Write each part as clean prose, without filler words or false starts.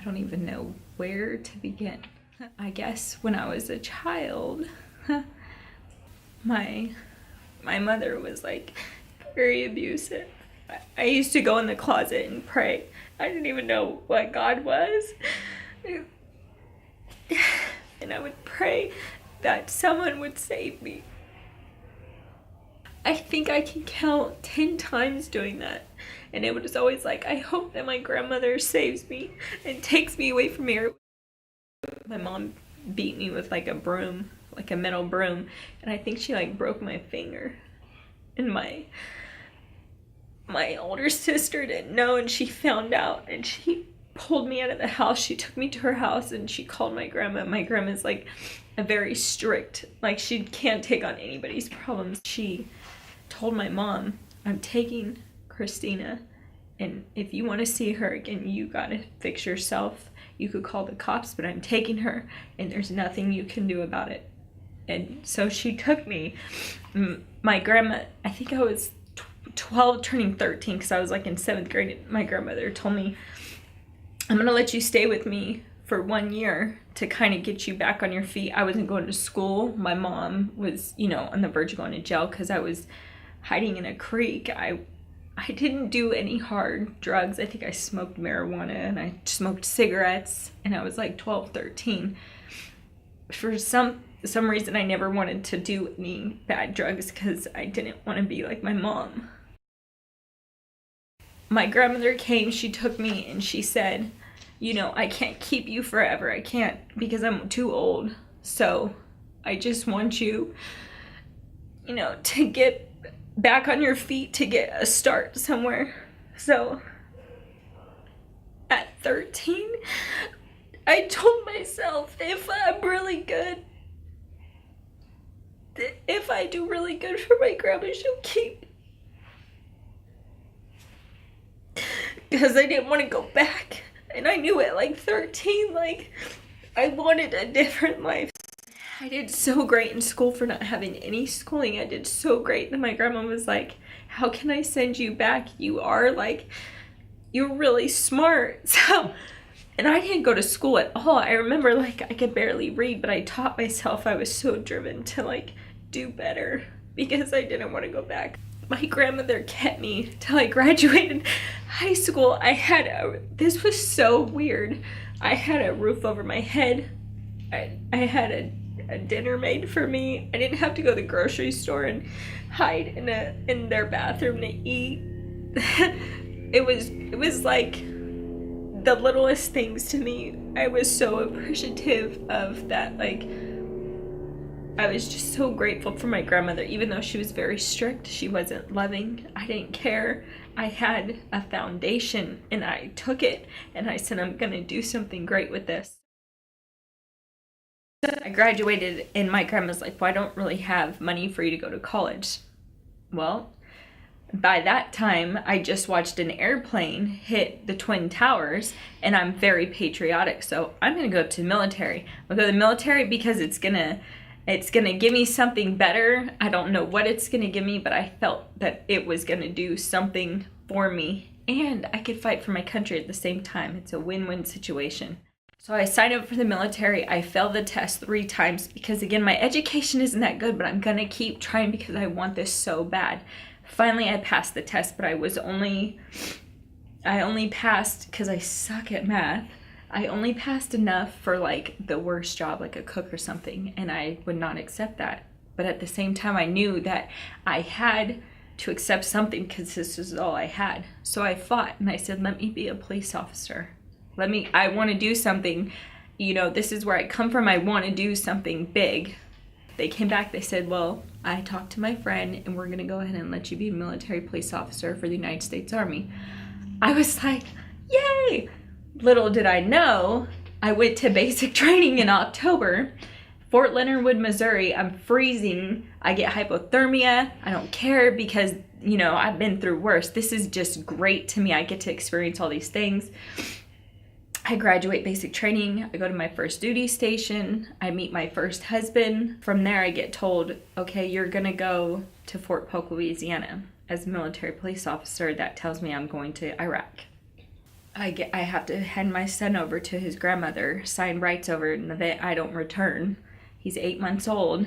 don't even know where to begin. I guess when I was a child, my mother was like very abusive. I used to go in the closet and pray. I didn't even know what God was. And I would pray that someone would save me. I think I can count 10 times doing that. And it was always like, I hope that my grandmother saves me and takes me away from here. My mom beat me with like a broom, like a metal broom. And I think she like broke my finger. And my older sister didn't know, and she found out, and she pulled me out of the house. She took me to her house and she called my grandma. My grandma's like a very strict, like she can't take on anybody's problems. She told my mom, I'm taking Christina, and if you want to see her again, you gotta fix yourself. You could call the cops, but I'm taking her and there's nothing you can do about it. And so she took me. My grandma, I think I was 12 turning 13 because I was like in 7th grade. My grandmother told me, I'm gonna let you stay with me for 1 year to kind of get you back on your feet. I wasn't going to school. My mom was, on the verge of going to jail because I was hiding in a creek. I didn't do any hard drugs. I think I smoked marijuana and I smoked cigarettes, and I was like 12, 13. For some reason I never wanted to do any bad drugs because I didn't want to be like my mom. My grandmother came, she took me, and she said, I can't keep you forever. I can't, because I'm too old. So I just want you, to get back on your feet, to get a start somewhere. So at 13, I told myself, if I'm really good, if I do really good for my grandma, she'll keep me. Because I didn't want to go back. And I knew at like 13, like, I wanted a different life. I did so great in school for not having any schooling. I did so great that my grandma was like, how can I send you back? You're really smart. So, and I didn't go to school at all. I remember like I could barely read, but I taught myself. I was so driven to like do better because I didn't want to go back. My grandmother kept me till I graduated high school. This was so weird. I had a roof over my head. I had a dinner made for me. I didn't have to go to the grocery store and hide in their bathroom to eat. It was like the littlest things to me. I was so appreciative of that. Like, I was just so grateful for my grandmother. Even though she was very strict, she wasn't loving. I didn't care. I had a foundation and I took it and I said, I'm gonna do something great with this. I graduated and my grandma's like, well, I don't really have money for you to go to college. Well, by that time, I just watched an airplane hit the Twin Towers, and I'm very patriotic, so I'm gonna go to the military. I'll go to the military because it's gonna give me something better. I don't know what it's gonna give me, but I felt that it was gonna do something for me, and I could fight for my country at the same time. It's a win-win situation. So I signed up for the military. I failed the test 3 times because, again, my education isn't that good, but I'm gonna keep trying because I want this so bad. Finally, I passed the test, but I only passed, because I suck at math, I only passed enough for like the worst job, like a cook or something, and I would not accept that. But at the same time, I knew that I had to accept something because this is all I had. So I fought and I said, let me be a police officer. I want to do something, this is where I come from. I want to do something big. They came back, they said, well, I talked to my friend and we're gonna go ahead and let you be a military police officer for the United States Army. I was like, yay! Little did I know, I went to basic training in October, Fort Leonard Wood, Missouri. I'm freezing, I get hypothermia, I don't care because, I've been through worse. This is just great to me. I get to experience all these things. I graduate basic training, I go to my first duty station, I meet my first husband. From there I get told, okay, you're gonna go to Fort Polk, Louisiana as a military police officer. That tells me I'm going to Iraq. I have to hand my son over to his grandmother, sign rights over, and that I don't return. He's 8 months old.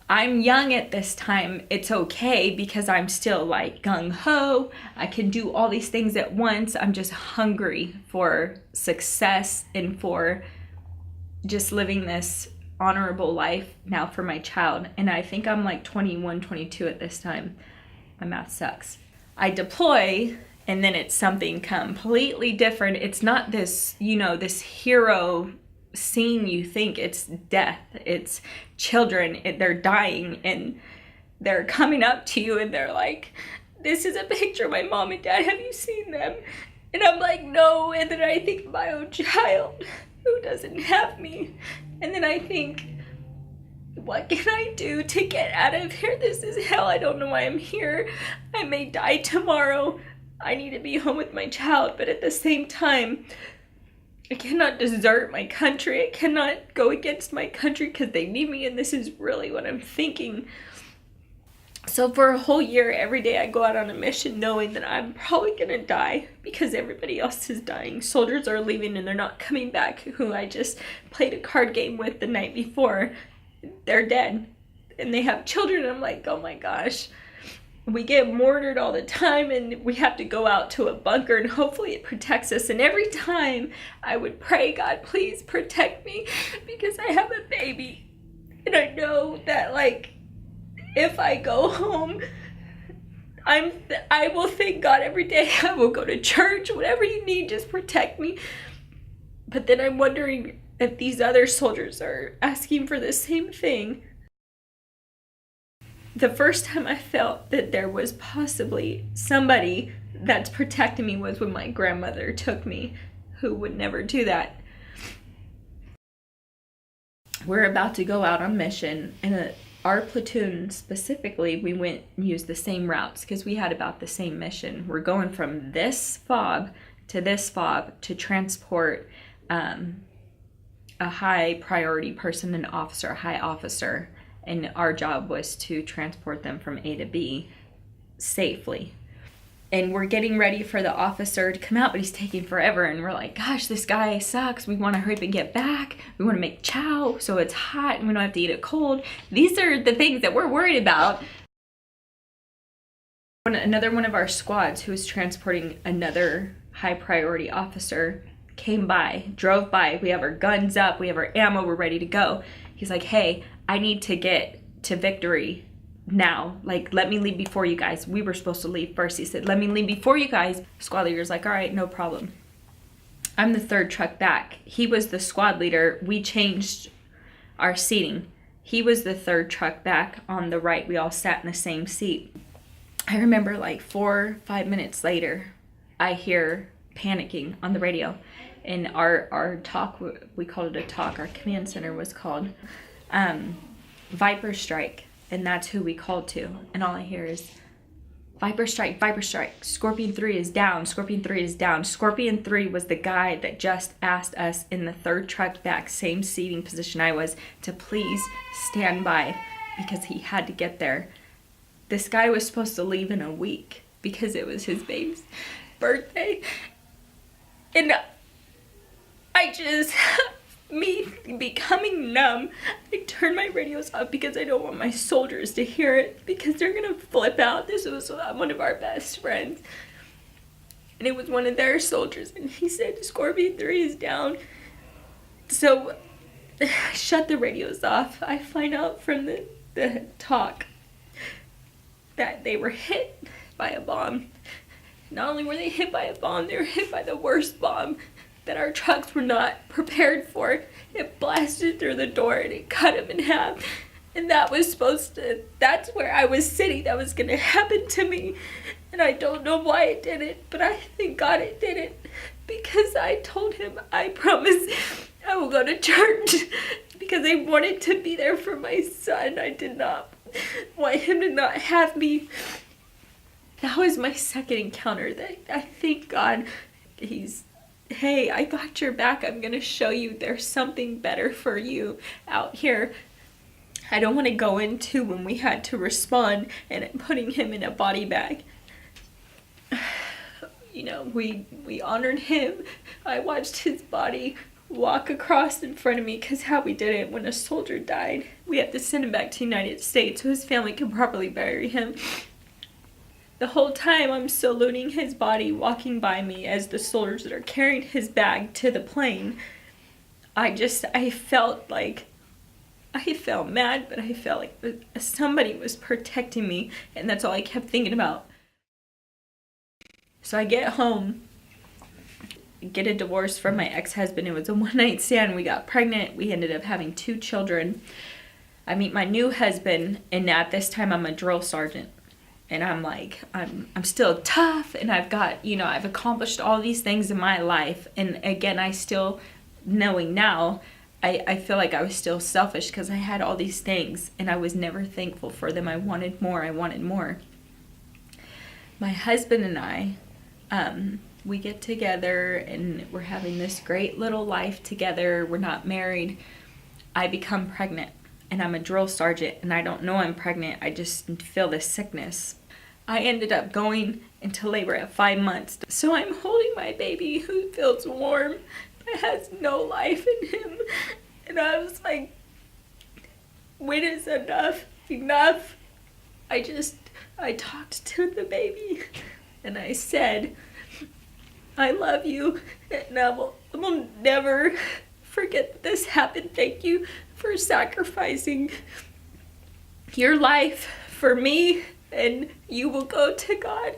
I'm young at this time. It's okay because I'm still like gung-ho. I can do all these things at once. I'm just hungry for success and for just living this honorable life now for my child. And I think I'm like 21, 22 at this time. My math sucks. I deploy, and then it's something completely different. It's not this, this hero scene you think. It's death. It's children. They're dying, and they're coming up to you, and they're like, this is a picture of my mom and dad. Have you seen them? And I'm like, no. And then I think of my own child who doesn't have me. And then I think, what can I do to get out of here? This is hell. I don't know why I'm here. I may die tomorrow. I need to be home with my child. But at the same time, I cannot desert my country. I cannot go against my country because they need me. And this is really what I'm thinking. So for a whole year, every day I go out on a mission knowing that I'm probably going to die because everybody else is dying. Soldiers are leaving and they're not coming back, who I just played a card game with the night before. They're dead. And they have children. And I'm like, oh my gosh. We get mortared all the time, and we have to go out to a bunker, and hopefully it protects us. And every time I would pray, God, please protect me because I have a baby. And I know that, like, if I go home, I will thank God every day. I will go to church, whatever you need, just protect me. But then I'm wondering if these other soldiers are asking for the same thing. The first time I felt that there was possibly somebody that's protecting me was when my grandmother took me, who would never do that. We're about to go out on mission, and our platoon specifically, we went and used the same routes because we had about the same mission. We're going from this fob to transport a high priority person, an officer, a high officer. And our job was to transport them from A to B safely. And we're getting ready for the officer to come out, but he's taking forever. And we're like, gosh, this guy sucks. We want to hurry up and get back. We want to make chow so it's hot and we don't have to eat it cold. These are the things that we're worried about. Another one of our squads who was transporting another high priority officer came by, drove by. We have our guns up. We have our ammo. We're ready to go. He's like, hey, I need to get to Victory now. Like, let me leave before you guys. We were supposed to leave first. He said, let me leave before you guys. Squad leader's like, all right, no problem. I'm the third truck back. He was the squad leader. We changed our seating. He was the third truck back on the right. We all sat in the same seat. I remember like 4 or 5 minutes later, I hear panicking on the radio. And our talk, we called it a talk, our command center was called Viper Strike, and that's who we called to. And all I hear is Viper Strike, Viper Strike, Scorpion 3 is down, Scorpion 3 is down. Scorpion 3 was the guy that just asked us in the third truck back, same seating position I was, to please stand by because he had to get there. This guy was supposed to leave in a week because it was his baby's birthday. And I just, me becoming numb, I turned my radios off because I don't want my soldiers to hear it because they're going to flip out. This was one of our best friends. And it was one of their soldiers. And he said, Scorpion 3 is down. So I shut the radios off. I find out from the talk that they were hit by a bomb. Not only were they hit by a bomb, they were hit by the worst bomb that our trucks were not prepared for. It blasted through the door and it cut him in half. And that's where I was sitting. That was going to happen to me. And I don't know why it didn't, but I thank God it didn't. Because I told him, I promise I will go to church. Because I wanted to be there for my son. I did not want him to not have me. That was my second encounter. That I thank God hey, I got your back. I'm going to show you there's something better for you out here. I don't want to go into when we had to respond and putting him in a body bag. you know, we honored him. I watched his body walk across in front of me, because how we did it, when a soldier died, we had to send him back to the United States so his family could properly bury him. The whole time I'm saluting his body walking by me as the soldiers that are carrying his bag to the plane. I felt mad, but I felt like somebody was protecting me, and that's all I kept thinking about. So I get home, get a divorce from my ex-husband. It was a one-night stand. We got pregnant. We ended up having 2 children. I meet my new husband, and at this time I'm a drill sergeant. And I'm like, I'm still tough, and I've got, you know, I've accomplished all these things in my life. And again, I still, knowing now, I feel like I was still selfish because I had all these things and I was never thankful for them. I wanted more. My husband and I, we get together and we're having this great little life together. We're not married. I become pregnant, and I'm a drill sergeant, and I don't know I'm pregnant. I just feel this sickness. I ended up going into labor at 5 months. So I'm holding my baby who feels warm but has no life in him. And I was like, when is enough? Enough. I talked to the baby and I said, I love you, and I will never forget that this happened. Thank you for sacrificing your life for me, and you will go to God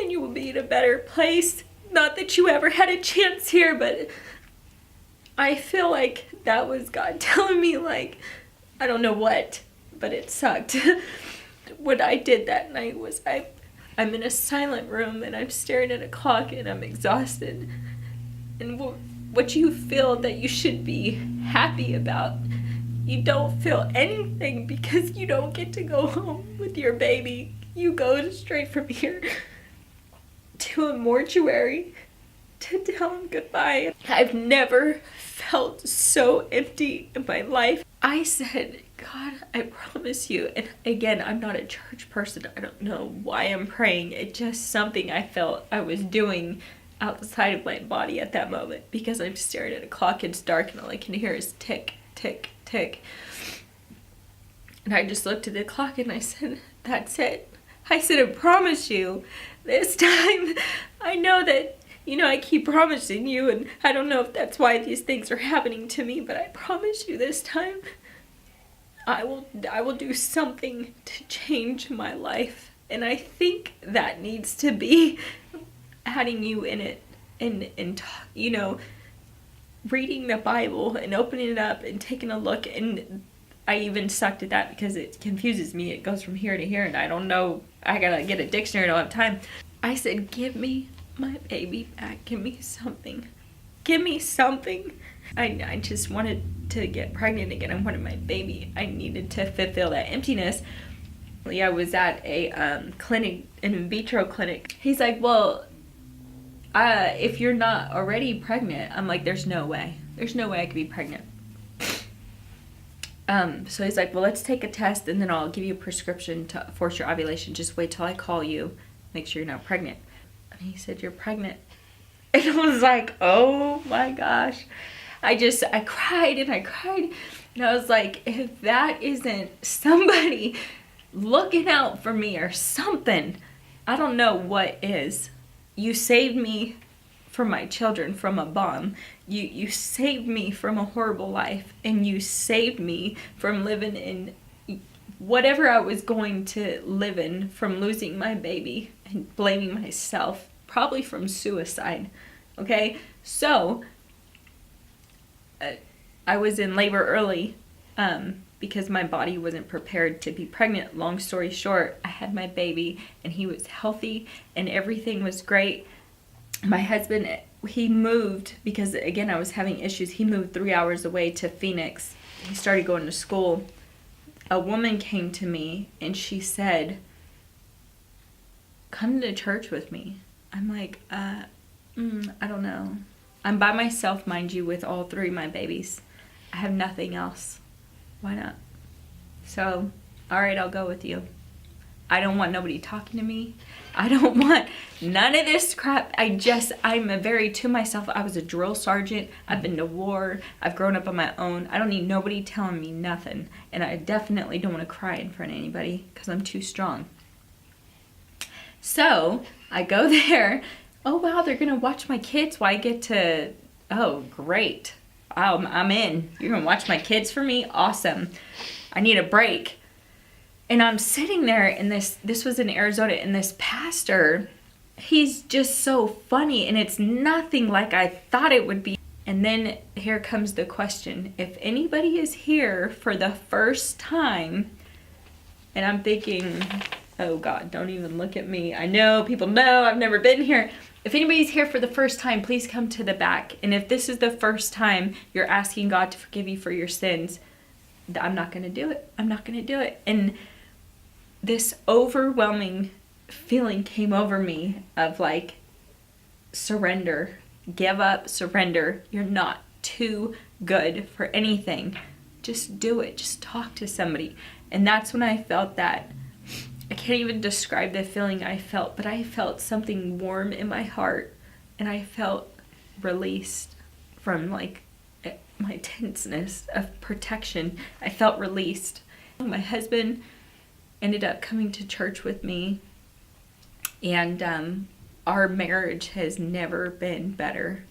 and you will be in a better place. Not that you ever had a chance here, but I feel like that was God telling me, like, I don't know what, but it sucked. What I did that night was I'm in a silent room and I'm staring at a clock and I'm exhausted. And what you feel that you should be happy about, you don't feel anything because you don't get to go home with your baby. You go straight from here to a mortuary to tell him goodbye. I've never felt so empty in my life. I said, God, I promise you. And again, I'm not a church person. I don't know why I'm praying. It's just something I felt I was doing outside of my body at that moment, because I'm staring at a clock. It's dark and all I can hear is tick, tick, tick. And I just looked at the clock and I said, that's it. I said, I promise you this time. I know that, you know, I keep promising you, and I don't know if that's why these things are happening to me, but I promise you this time I will do something to change my life. And I think that needs to be adding you in it, and you know, reading the Bible and opening it up and taking a look. And I even sucked at that because it confuses me. It goes from here to here and I don't know. I gotta get a dictionary. I don't have time. I said, give me my baby back. Give me something. Give me something. I just wanted to get pregnant again. I wanted my baby. I needed to fulfill that emptiness. I was at a clinic, an in vitro clinic. He's like, well, if you're not already pregnant. I'm like, there's no way. There's no way I could be pregnant. So he's like, well, let's take a test and then I'll give you a prescription to force your ovulation. Just wait till I call you. Make sure you're not pregnant. And he said, you're pregnant. And I was like, oh my gosh. I cried and I cried. And I was like, if that isn't somebody looking out for me or something, I don't know what is. You saved me from my children from a bomb. You saved me from a horrible life, and you saved me from living in whatever I was going to live in, from losing my baby and blaming myself, probably from suicide. Okay, so I was in labor early because my body wasn't prepared to be pregnant. Long story short, I had my baby and he was healthy and everything was great. My husband, he moved because, again, I was having issues. He moved 3 hours away to Phoenix. He started going to school. A woman came to me and she said, come to church with me. I'm like, I don't know. I'm by myself, mind you, with all 3 of my babies. I have nothing else. Why not? So, all right, I'll go with you. I don't want nobody talking to me. I don't want none of this crap. I'm a very to myself. I was a drill sergeant. I've been to war. I've grown up on my own. I don't need nobody telling me nothing. And I definitely don't want to cry in front of anybody because I'm too strong. So I go there. Oh, wow, they're going to watch my kids while I get to, oh, great. I'm in. You're going to watch my kids for me? Awesome. I need a break. And I'm sitting there, and this was in Arizona, and this pastor, he's just so funny, and it's nothing like I thought it would be. And then here comes the question. If anybody is here for the first time, and I'm thinking, oh God, don't even look at me. I know, people know, I've never been here. If anybody's here for the first time, please come to the back. And if this is the first time you're asking God to forgive you for your sins, I'm not going to do it. I'm not going to do it. And this overwhelming feeling came over me of like, surrender, give up, surrender. You're not too good for anything. Just do it. Just talk to somebody. And that's when I felt that. I can't even describe the feeling I felt, but I felt something warm in my heart, and I felt released from like my tenseness of protection. I felt released. My husband ended up coming to church with me, and our marriage has never been better.